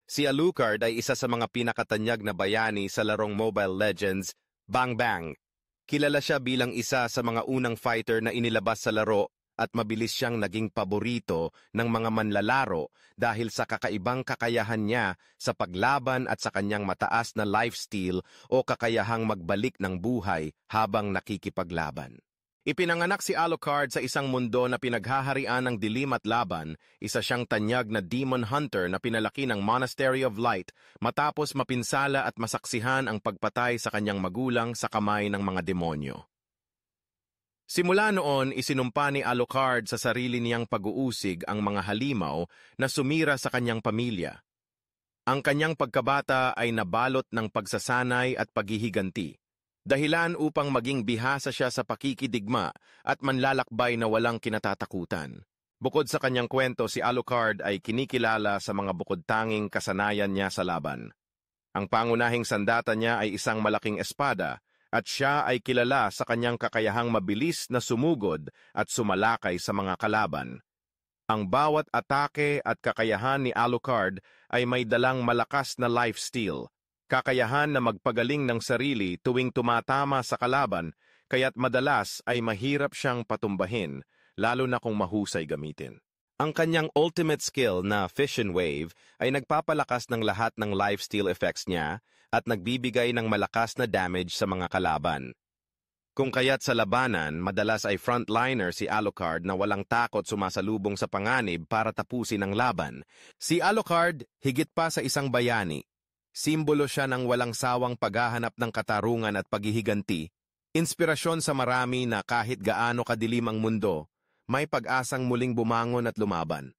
Si Alucard ay isa sa mga pinakatanyag na bayani sa larong Mobile Legends, Bang Bang. Kilala siya bilang isa sa mga unang fighter na inilabas sa laro at mabilis siyang naging paborito ng mga manlalaro dahil sa kakaibang kakayahan niya sa paglaban at sa kanyang mataas na lifesteal o kakayahang magbalik ng buhay habang nakikipaglaban. Ipinanganak si Alucard sa isang mundo na pinaghaharian ng dilim at laban, isa siyang tanyag na demon hunter na pinalaki ng Monastery of Light matapos mapinsala at masaksihan ang pagpatay sa kanyang magulang sa kamay ng mga demonyo. Simula noon, isinumpa ni Alucard sa sarili niyang pag-uusig ang mga halimaw na sumira sa kanyang pamilya. Ang kanyang pagkabata ay nabalot ng pagsasanay at paghihiganti. Dahilan upang maging bihasa siya sa pakikidigma at manlalakbay na walang kinatatakutan. Bukod sa kanyang kwento, si Alucard ay kinikilala sa mga bukod-tanging kasanayan niya sa laban. Ang pangunahing sandata niya ay isang malaking espada at siya ay kilala sa kanyang kakayahang mabilis na sumugod at sumalakay sa mga kalaban. Ang bawat atake at kakayahan ni Alucard ay may dalang malakas na lifesteal, kakayahan na magpagaling ng sarili tuwing tumatama sa kalaban, kaya't madalas ay mahirap siyang patumbahin, lalo na kung mahusay gamitin. Ang kanyang ultimate skill na Fission Wave ay nagpapalakas ng lahat ng lifesteal effects niya at nagbibigay ng malakas na damage sa mga kalaban. Kung kaya't sa labanan, madalas ay frontliner si Alucard na walang takot sumasalubong sa panganib para tapusin ang laban. Si Alucard, higit pa sa isang bayani, simbolo siya ng walang sawang paghahanap ng katarungan at paghihiganti, inspirasyon sa marami na kahit gaano kadilim ang mundo, may pag-asang muling bumangon at lumaban.